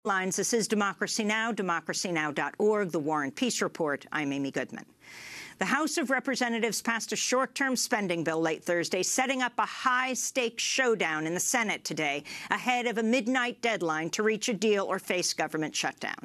Lines. This is Democracy Now!, democracynow.org, The War and Peace Report. I'm Amy Goodman. The House of Representatives passed a short-term spending bill late Thursday, setting up a high-stakes showdown in the Senate today, ahead of a midnight deadline to reach a deal or face government shutdown.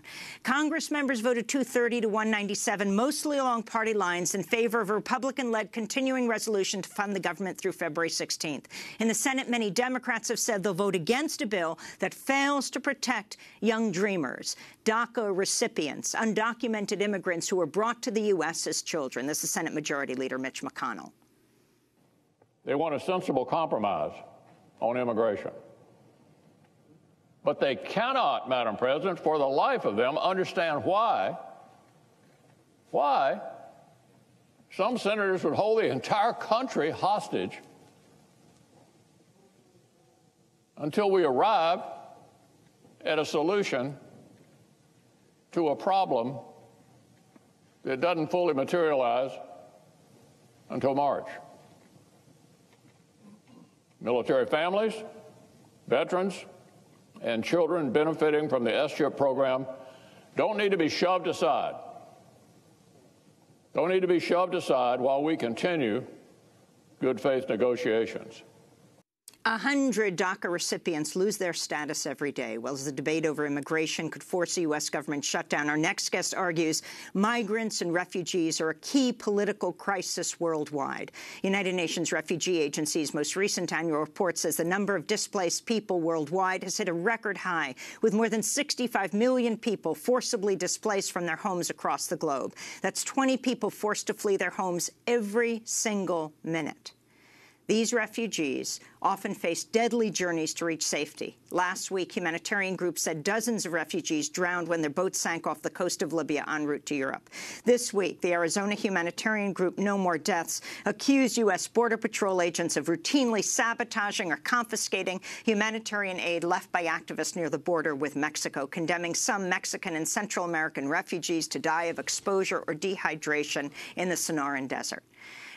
Congress members voted 230 to 197, mostly along party lines, in favor of a Republican-led continuing resolution to fund the government through February 16th. In the Senate, many Democrats have said they'll vote against a bill that fails to protect young dreamers, DACA recipients, undocumented immigrants who were brought to the U.S. as children. This is Senate Majority Leader Mitch McConnell. They want a sensible compromise on immigration. But they cannot, Madam President, for the life of them, understand why some senators would hold the entire country hostage until we arrive at a solution to a problem that doesn't fully materialize until March. Military families, veterans, and children benefiting from the S-chip program don't need to be shoved aside. Don't need to be shoved aside while we continue good faith negotiations. 100 DACA recipients lose their status every day, while the debate over immigration could force a U.S. government shutdown. Our next guest argues migrants and refugees are a key political crisis worldwide. United Nations Refugee Agency's most recent annual report says the number of displaced people worldwide has hit a record high, with more than 65 million people forcibly displaced from their homes across the globe. That's 20 people forced to flee their homes every single minute. These refugees often face deadly journeys to reach safety. Last week, humanitarian groups said dozens of refugees drowned when their boat sank off the coast of Libya en route to Europe. This week, the Arizona humanitarian group No More Deaths accused U.S. Border Patrol agents of routinely sabotaging or confiscating humanitarian aid left by activists near the border with Mexico, condemning some Mexican and Central American refugees to die of exposure or dehydration in the Sonoran Desert.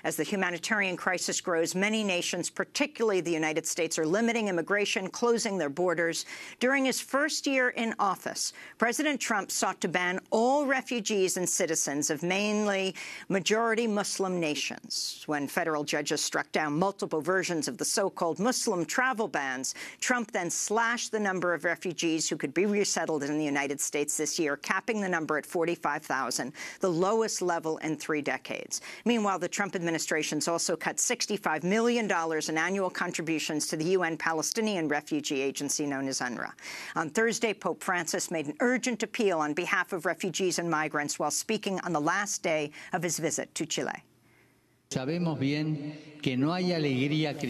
As the humanitarian crisis grows, many nations, particularly the United States, are limiting immigration, closing their borders. During his first year in office, President Trump sought to ban all refugees and citizens of mainly majority Muslim nations. When federal judges struck down multiple versions of the so-called Muslim travel bans, Trump then slashed the number of refugees who could be resettled in the United States this year, capping the number at 45,000, the lowest level in 3 decades. Meanwhile, the Trump administration's also cut $65 million in annual contributions to the UN Palestinian Refugee Agency known as UNRWA. On Thursday, Pope Francis made an urgent appeal on behalf of refugees and migrants while speaking on the last day of his visit to Chile.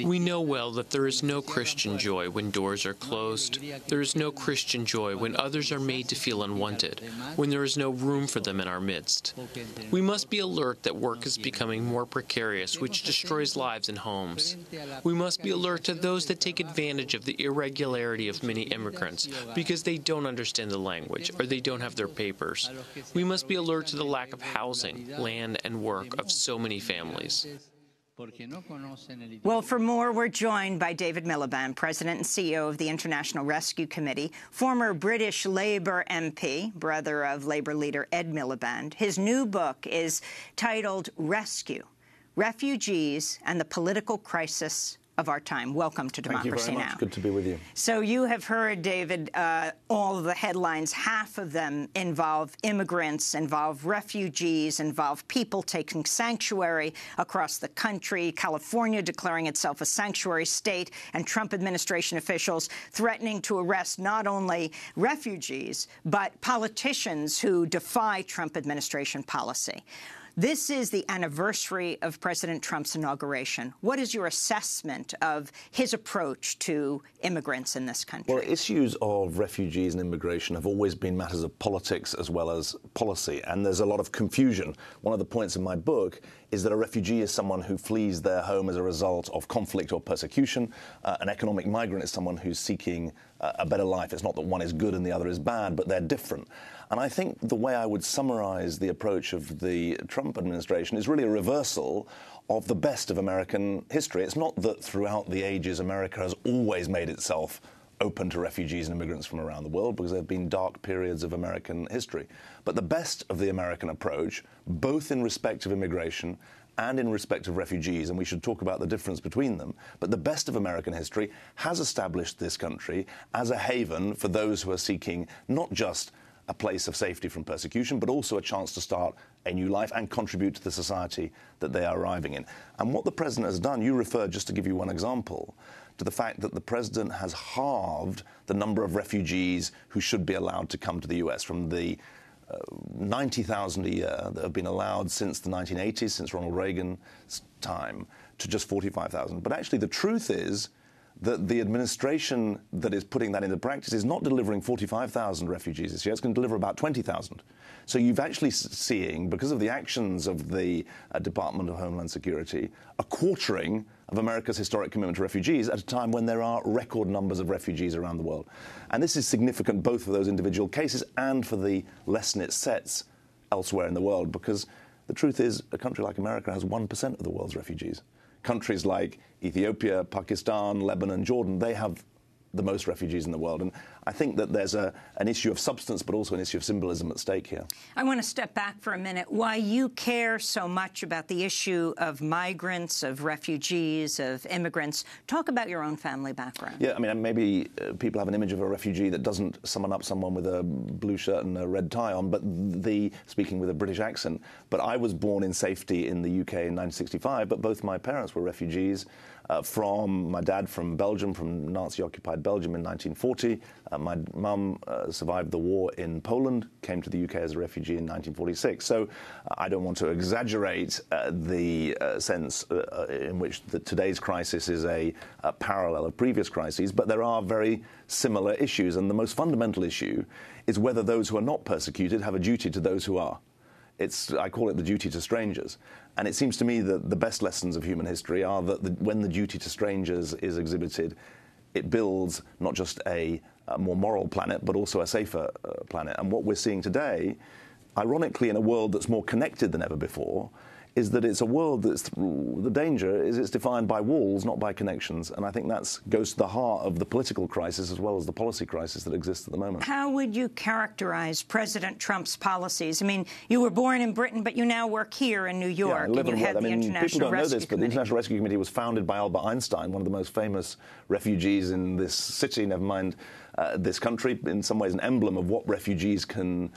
We know well that there is no Christian joy when doors are closed. There is no Christian joy when others are made to feel unwanted, when there is no room for them in our midst. We must be alert that work is becoming more precarious, which destroys lives and homes. We must be alert to those that take advantage of the irregularity of many immigrants because they don't understand the language or they don't have their papers. We must be alert to the lack of housing, land, and work of so many families. Well, for more, we're joined by David Miliband, President and CEO of the International Rescue Committee, former British Labour MP, brother of Labour leader Ed Miliband. His new book is titled Rescue: Refugees and the Political Crisis of Our Time. Welcome to Democracy Now! Thank you very much. Good to be with you. So you have heard, David, all of the headlines. Half of them involve immigrants, involve refugees, involve people taking sanctuary across the country, California declaring itself a sanctuary state, and Trump administration officials threatening to arrest not only refugees, but politicians who defy Trump administration policy. This is the anniversary of President Trump's inauguration. What is your assessment of his approach to immigrants in this country? Well, issues of refugees and immigration have always been matters of politics as well as policy, and there's a lot of confusion. One of the points in my book is that a refugee is someone who flees their home as a result of conflict or persecution. An economic migrant is someone who's seeking a better life. It's not that one is good and the other is bad, but they're different. And I think the way I would summarize the approach of the Trump administration is really a reversal of the best of American history. It's not that throughout the ages America has always made itself open to refugees and immigrants from around the world because there have been dark periods of American history. But the best of the American approach, both in respect of immigration and in respect of refugees, and we should talk about the difference between them, but the best of American history has established this country as a haven for those who are seeking not just a place of safety from persecution, but also a chance to start a new life and contribute to the society that they are arriving in. And what the president has done, you referred, just to give you one example, to the fact that the president has halved the number of refugees who should be allowed to come to the US from the 90,000 a year that have been allowed since the 1980s, since Ronald Reagan's time, to just 45,000. But actually the truth is that the administration that is putting that into practice is not delivering 45,000 refugees this year. It's going to deliver about 20,000. So you've actually seeing, because of the actions of the Department of Homeland Security, a quartering of America's historic commitment to refugees at a time when there are record numbers of refugees around the world. And this is significant both for those individual cases and for the lesson it sets elsewhere in the world, because the truth is a country like America has 1% of the world's refugees. Countries like Ethiopia, Pakistan, Lebanon, Jordan, they have the most refugees in the world. And I think that there's an issue of substance, but also an issue of symbolism at stake here. I want to step back for a minute. Why you care so much about the issue of migrants, of refugees, of immigrants. Talk about your own family background. Yeah, I mean, maybe people have an image of a refugee that doesn't summon up someone with a blue shirt and a red tie on, but speaking with a British accent. But I was born in safety in the UK in 1965, but both my parents were refugees. From my dad from Belgium, from Nazi-occupied Belgium in 1940. My mum survived the war in Poland, came to the UK as a refugee in 1946. So I don't want to exaggerate the sense in which today's crisis is a parallel of previous crises, but there are very similar issues. And the most fundamental issue is whether those who are not persecuted have a duty to those who are. I call it the duty to strangers. And it seems to me that the best lessons of human history are that when the duty to strangers is exhibited, it builds not just a more moral planet, but also a safer planet. And what we're seeing today, ironically, in a world that's more connected than ever before, is that it's a world that's, the danger is it's defined by walls, not by connections. And I think that goes to the heart of the political crisis as well as the policy crisis that exists at the moment. How would you characterize President Trump's policies? I mean, you were born in Britain, but you now work here in New York. Yeah, and you head the International people don't know Rescue this, but the International Rescue Committee was founded by Albert Einstein, one of the most famous refugees in this city, never mind this country, in some ways an emblem of what refugees can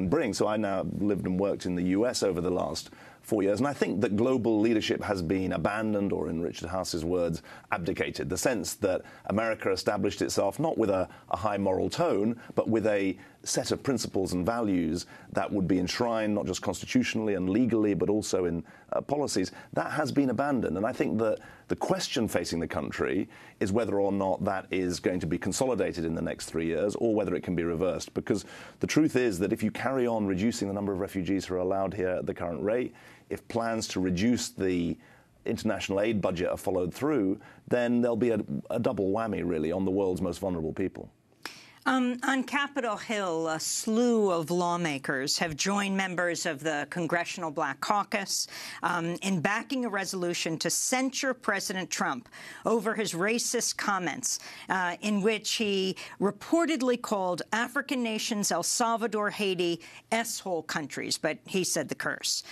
bring. So I now lived and worked in the US over the last 4 years, and I think that global leadership has been abandoned, or in Richard House's words, abdicated. The sense that America established itself not with a high moral tone, but with a set of principles and values that would be enshrined not just constitutionally and legally, but also in policies, that has been abandoned. And I think that the question facing the country is whether or not that is going to be consolidated in the next 3 years, or whether it can be reversed. Because the truth is that if you carry on reducing the number of refugees who are allowed here at the current rate, if plans to reduce the international aid budget are followed through, then there'll be a double whammy, really, on the world's most vulnerable people. On Capitol Hill, a slew of lawmakers have joined members of the Congressional Black Caucus in backing a resolution to censure President Trump over his racist comments in which he reportedly called African nations, El Salvador, Haiti, S-hole countries, but he said the curse.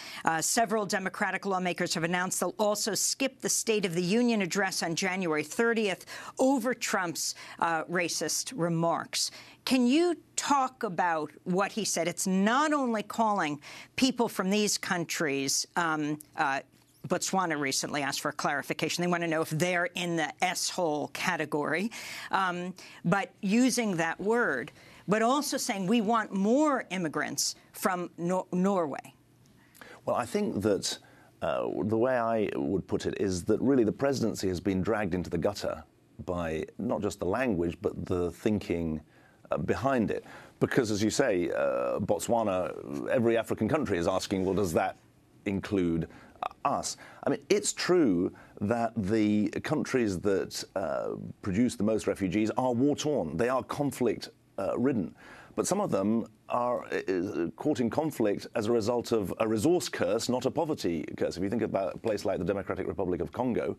Several Democratic lawmakers have announced they'll also skip the State of the Union address on January 30th over Trump's racist remarks. Can you talk about what he said? It's not only calling people from these countries, Botswana recently asked for a clarification. They want to know if they're in the S-hole category, but using that word, but also saying we want more immigrants from Norway. Well, I think that the way I would put it is that really the presidency has been dragged into the gutter by not just the language, but the thinking behind it. Because, as you say, Botswana, every African country is asking, well, does that include us? I mean, it's true that the countries that produce the most refugees are war-torn. They are conflict-ridden. but some of them are caught in conflict as a result of a resource curse, not a poverty curse. If you think about a place like the Democratic Republic of Congo,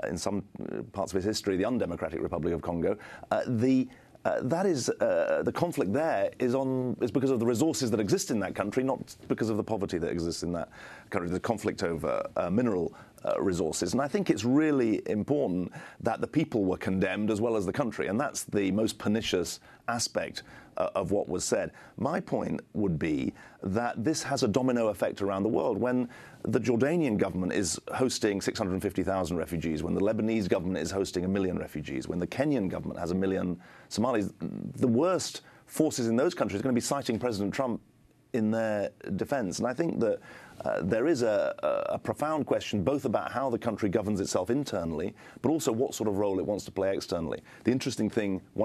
in some parts of its history, the undemocratic Republic of Congo, the conflict there is because of the resources that exist in that country, not because of the poverty that exists in that country, the conflict over mineral resources. And I think it's really important that the people were condemned as well as the country, and that's the most pernicious aspect of what was said. My point would be that this has a domino effect around the world. When the Jordanian government is hosting 650,000 refugees, when the Lebanese government is hosting 1 million refugees, when the Kenyan government has 1 million Somalis, the worst forces in those countries are going to be citing President Trump in their defense. And I think that there is a profound question both about how the country governs itself internally, but also what sort of role it wants to play externally. One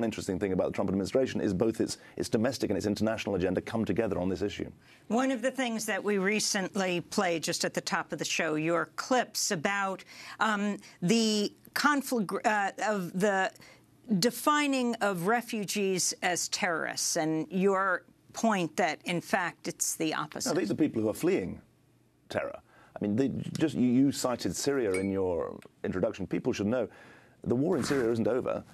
interesting thing about the Trump administration is both its domestic and its international agenda come together on this issue. One of the things that we recently played just at the top of the show, your clips about the conflict of the defining of refugees as terrorists, and your point that, in fact, it's the opposite. No, these are people who are fleeing terror. I mean, you cited Syria in your introduction. People should know the war in Syria isn't over,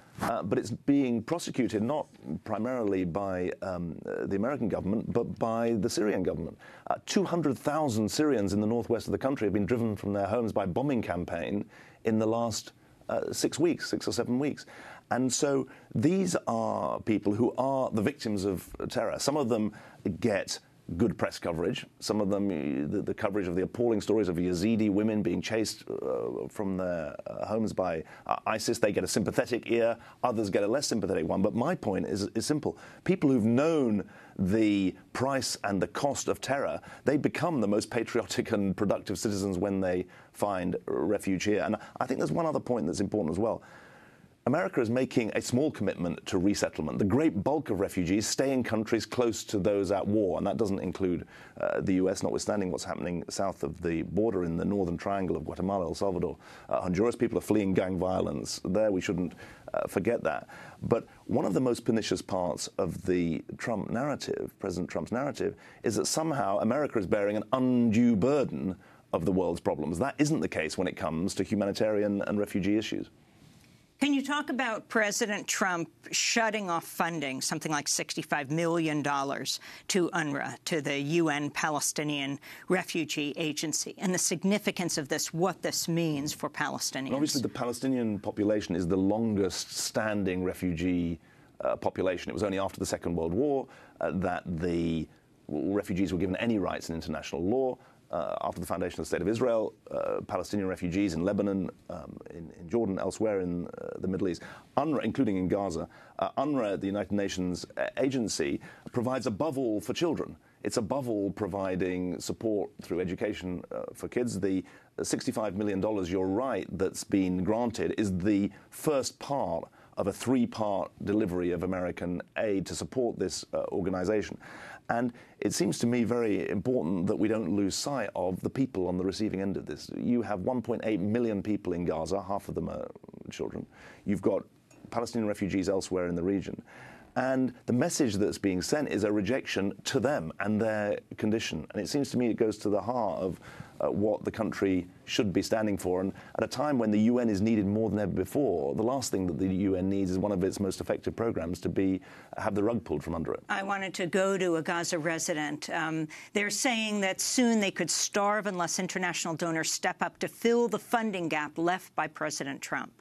but it's being prosecuted not primarily by the American government, but by the Syrian government. 200,000 Syrians in the northwest of the country have been driven from their homes by a bombing campaign in the last 6 or 7 weeks. And so these are people who are the victims of terror. Some of them get good press coverage. Some of them, the coverage of the appalling stories of Yazidi women being chased from their homes by ISIS, they get a sympathetic ear. Others get a less sympathetic one. But my point is simple. People who've known the price and the cost of terror, they become the most patriotic and productive citizens when they find refuge here. And I think there's one other point that's important as well. America is making a small commitment to resettlement. The great bulk of refugees stay in countries close to those at war, and that doesn't include the U.S., notwithstanding what's happening south of the border in the northern triangle of Guatemala, El Salvador, Honduras. People are fleeing gang violence there. We shouldn't forget that. But one of the most pernicious parts of the Trump narrative, President Trump's narrative, is that somehow America is bearing an undue burden of the world's problems. That isn't the case when it comes to humanitarian and refugee issues. Can you talk about President Trump shutting off funding, something like $65 million, to UNRWA, to the UN Palestinian Refugee Agency, and the significance of this, what this means for Palestinians? Obviously, the Palestinian population is the longest-standing refugee population. It was only after the Second World War that the refugees were given any rights in international law. After the foundation of the State of Israel, Palestinian refugees in Lebanon, in Jordan, elsewhere in the Middle East, UNRWA, including in Gaza, UNRWA, the United Nations agency, provides above all for children. It's above all providing support through education for kids. The $65 million, you're right, that's been granted is the first part of a 3-part delivery of American aid to support this organization. And it seems to me very important that we don't lose sight of the people on the receiving end of this. You have 1.8 million people in Gaza, half of them are children. You've got Palestinian refugees elsewhere in the region. And the message that's being sent is a rejection to them and their condition. And it seems to me it goes to the heart of what the country should be standing for. And at a time when the UN is needed more than ever before, the last thing that the UN needs is one of its most effective programs to have the rug pulled from under it. I wanted to go to a Gaza resident. They're saying that soon they could starve unless international donors step up to fill the funding gap left by President Trump.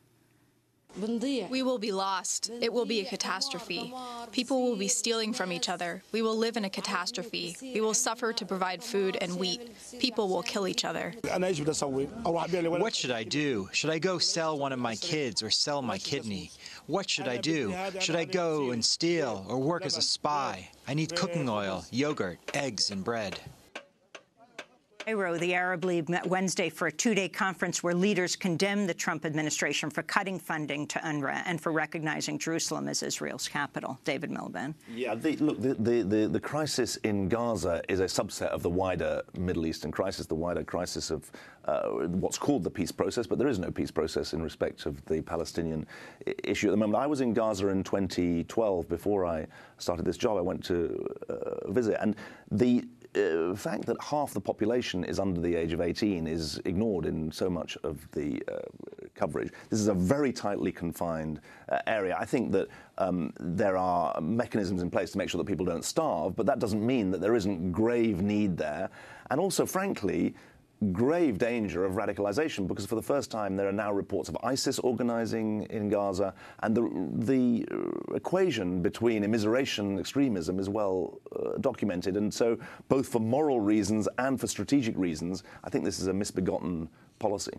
We will be lost. It will be a catastrophe. People will be stealing from each other. We will live in a catastrophe. We will suffer to provide food and wheat. People will kill each other. What should I do? Should I go sell one of my kids or sell my kidney? What should I do? Should I go and steal or work as a spy? I need cooking oil, yogurt, eggs, and bread. Cairo, the Arab League met Wednesday for a two-day conference where leaders condemned the Trump administration for cutting funding to UNRWA and for recognizing Jerusalem as Israel's capital. David Miliband. Yeah, the crisis in Gaza is a subset of the wider Middle Eastern crisis, the wider crisis of what's called the peace process, but there is no peace process in respect of the Palestinian issue at the moment. I was in Gaza in 2012 before I started this job. I went to visit, and the fact that half the population is under the age of 18 is ignored in so much of the coverage. This is a very tightly confined area. I think that there are mechanisms in place to make sure that people don't starve, but that doesn't mean that there isn't grave need there. And also, frankly, grave danger of radicalization, because for the first time there are now reports of ISIS organizing in Gaza, and the equation between immiseration and extremism is well documented. And so both for moral reasons and for strategic reasons, I think this is a misbegotten policy.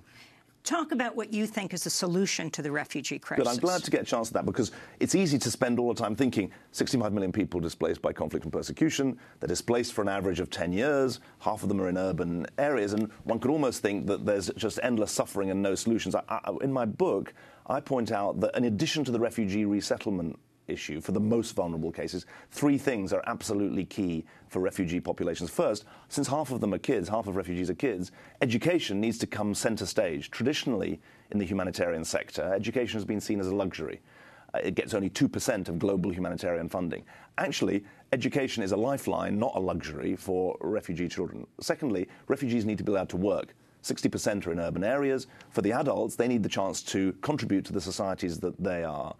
Talk about what you think is the solution to the refugee crisis. Good. I'm glad to get a chance at that, because it's easy to spend all the time thinking 65 million people displaced by conflict and persecution. They're displaced for an average of 10 years. Half of them are in urban areas. And one could almost think that there's just endless suffering and no solutions. In my book, I point out that in addition to the refugee resettlement issue for the most vulnerable cases, three things are absolutely key for refugee populations. First, since half of them are kids, half of refugees are kids, education needs to come center stage. Traditionally, in the humanitarian sector, education has been seen as a luxury. It gets only 2% of global humanitarian funding. Actually, education is a lifeline, not a luxury, for refugee children. Secondly, refugees need to be allowed to work. 60% are in urban areas. For the adults, they need the chance to contribute to the societies that they are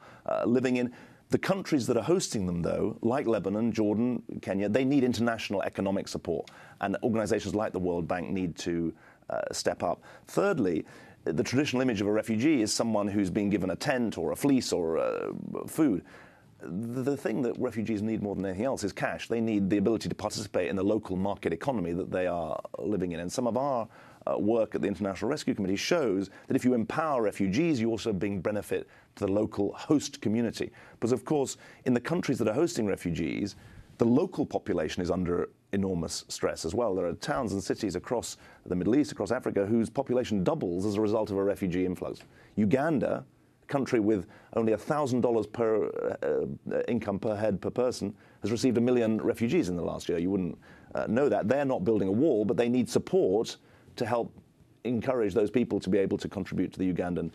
living in. The countries that are hosting them, though, like Lebanon, Jordan, Kenya, they need international economic support, and organizations like the World Bank need to step up. Thirdly, the traditional image of a refugee is someone who's been given a tent or a fleece or food. The thing that refugees need more than anything else is cash. They need the ability to participate in the local market economy that they are living in. And some of our work at the International Rescue Committee shows that if you empower refugees, you also bring benefit to the local host community. Because, of course, in the countries that are hosting refugees, the local population is under enormous stress as well. There are towns and cities across the Middle East, across Africa, whose population doubles as a result of a refugee influx. Uganda, a country with only $1,000 per income per head per person, has received 1 million refugees in the last year. You wouldn't know that. They're not building a wall, but they need support to help encourage those people to be able to contribute to the Ugandan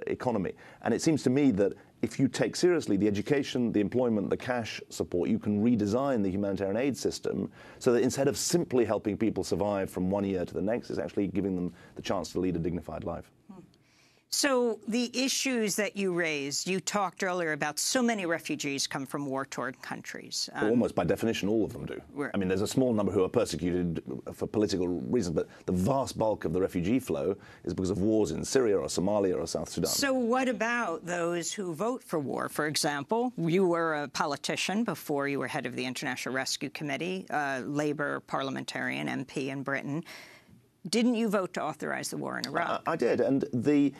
economy. And it seems to me that if you take seriously the education, the employment, the cash support, you can redesign the humanitarian aid system so that instead of simply helping people survive from one year to the next, it's actually giving them the chance to lead a dignified life. So the issues that you raised, you talked earlier about so many refugees come from war-torn countries. Almost by definition, all of them do. I mean, there's a small number who are persecuted for political reasons, but the vast bulk of the refugee flow is because of wars in Syria or Somalia or South Sudan. So what about those who vote for war? For example, you were a politician before you were head of the International Rescue Committee, Labour parliamentarian, MP in Britain. Didn't you vote to authorize the war in Iraq? I did, and the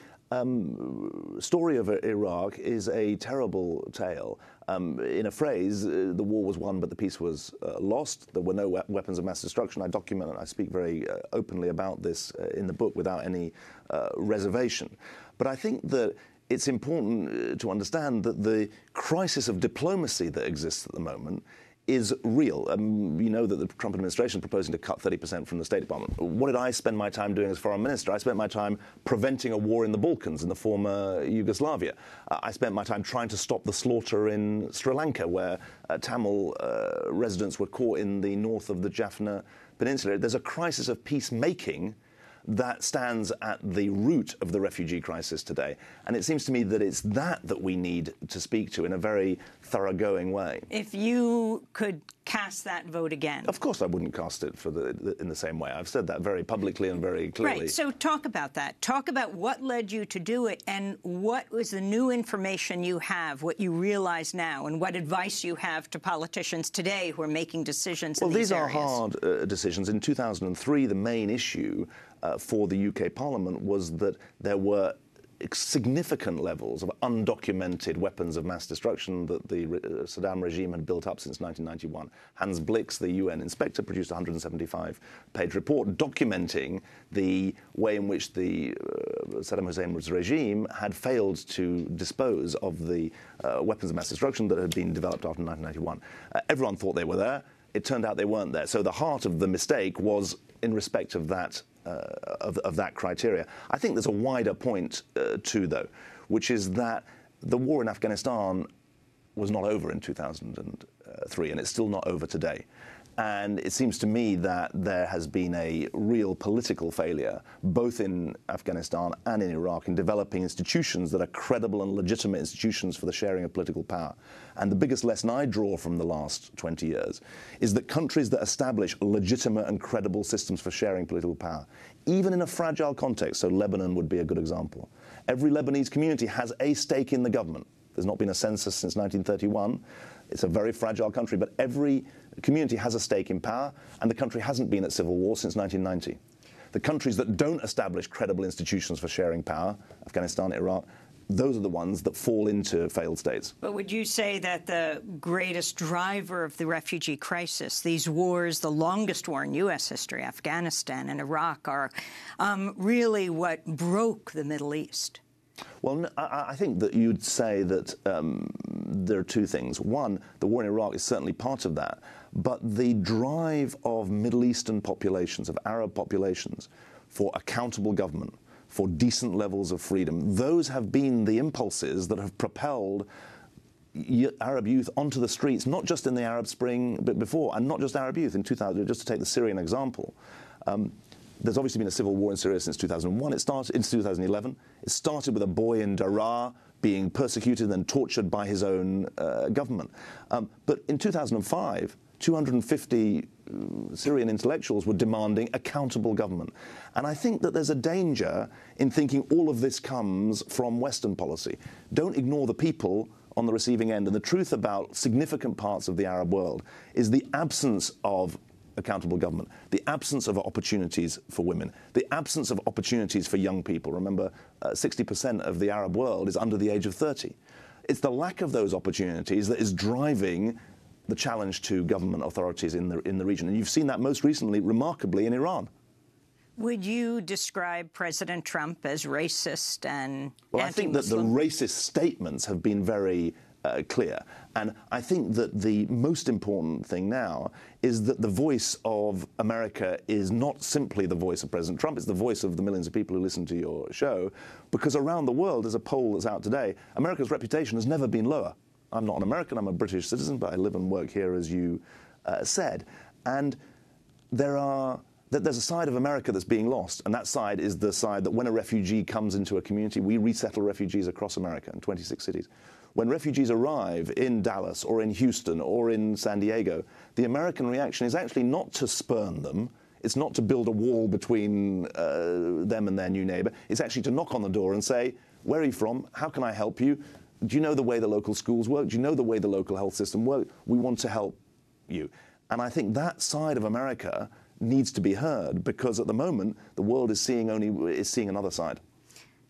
story of Iraq is a terrible tale. In a phrase, the war was won, but the peace was lost. There were no weapons of mass destruction. I document and I speak very openly about this in the book without any reservation. But I think that it's important to understand that the crisis of diplomacy that exists at the moment is real. You know that the Trump administration is proposing to cut 30% from the State Department. What did I spend my time doing as foreign minister? I spent my time preventing a war in the Balkans, in the former Yugoslavia. I spent my time trying to stop the slaughter in Sri Lanka, where Tamil residents were caught in the north of the Jaffna Peninsula. There's a crisis of peacemaking that stands at the root of the refugee crisis today. And it seems to me that it's that we need to speak to in a very thoroughgoing way. If you could cast that vote again. Of course I wouldn't cast it in the same way. I've said that very publicly and very clearly. Right, so talk about that. Talk about what led you to do it and what was the new information you have, what you realize now, and what advice you have to politicians today who are making decisions in these areas. Well, these are hard decisions. In 2003, the main issue for the UK Parliament was that there were significant levels of undocumented weapons of mass destruction that the Saddam regime had built up since 1991. Hans Blix, the UN inspector, produced a 175-page report documenting the way in which the Saddam Hussein's regime had failed to dispose of the weapons of mass destruction that had been developed after 1991. Everyone thought they were there. It turned out they weren't there. So the heart of the mistake was in respect of that criteria. I think there's a wider point too, though, which is that the war in Afghanistan was not over in 2003, and it's still not over today. And it seems to me that there has been a real political failure, both in Afghanistan and in Iraq, in developing institutions that are credible and legitimate institutions for the sharing of political power. And the biggest lesson I draw from the last 20 years is that countries that establish legitimate and credible systems for sharing political power, even in a fragile context, so Lebanon would be a good example. Every Lebanese community has a stake in the government. There's not been a census since 1931. It's a very fragile country, but every community has a stake in power, and the country hasn't been at civil war since 1990. The countries that don't establish credible institutions for sharing power, Afghanistan, Iraq, those are the ones that fall into failed states. But would you say that the greatest driver of the refugee crisis, these wars, the longest war in U.S. history, Afghanistan and Iraq, are really what broke the Middle East? Well, I think that you'd say that there are two things. One, the war in Iraq is certainly part of that, but the drive of Middle Eastern populations, of Arab populations, for accountable government, for decent levels of freedom, those have been the impulses that have propelled Arab youth onto the streets, not just in the Arab Spring, but before, and not just Arab youth. In 2000, just to take the Syrian example, there's obviously been a civil war in Syria since 2001. It started in 2011. It started with a boy in Daraa being persecuted and tortured by his own government. But in 2005, 250 Syrian intellectuals were demanding accountable government. And I think that there's a danger in thinking all of this comes from Western policy. Don't ignore the people on the receiving end. And the truth about significant parts of the Arab world is the absence of accountable government, the absence of opportunities for women, the absence of opportunities for young people. Remember, 60% of the Arab world is under the age of 30. It's the lack of those opportunities that is driving the challenge to government authorities in the region. And you've seen that most recently, remarkably, in Iran. Would you describe President Trump as racist and Well, I think that the racist statements have been very clear. And I think that the most important thing now is that the voice of America is not simply the voice of President Trump, it's the voice of the millions of people who listen to your show, because around the world, there's a poll that's out today, America's reputation has never been lower. I'm not an American, I'm a British citizen, but I live and work here, as you said. And there's a side of America that's being lost, and that side is the side that when a refugee comes into a community, we resettle refugees across America in 26 cities. When refugees arrive in Dallas or in Houston or in San Diego, the American reaction is actually not to spurn them. It's not to build a wall between them and their new neighbor. It's actually to knock on the door and say, where are you from? How can I help you? Do you know the way the local schools work? Do you know the way the local health system works? We want to help you. And I think that side of America needs to be heard, because at the moment, the world is seeing another side.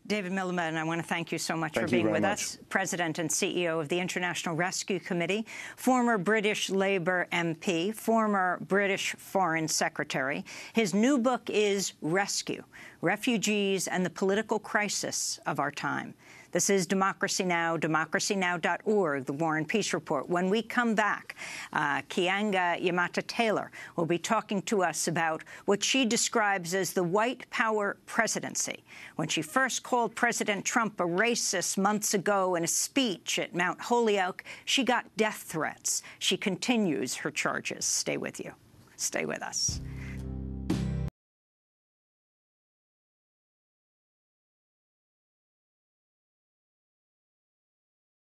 David Miliband, I want to thank you so much for being with us. President and CEO of the International Rescue Committee, former British Labour MP, former British Foreign Secretary. His new book is Rescue: Refugees and the Political Crisis of Our Time. This is Democracy Now!, democracynow.org, the War and Peace Report. When we come back, Keeanga Yamata-Taylor will be talking to us about what she describes as the white power presidency. When she first called President Trump a racist months ago in a speech at Mount Holyoke, she got death threats. She continues her charges. Stay with you. Stay with us.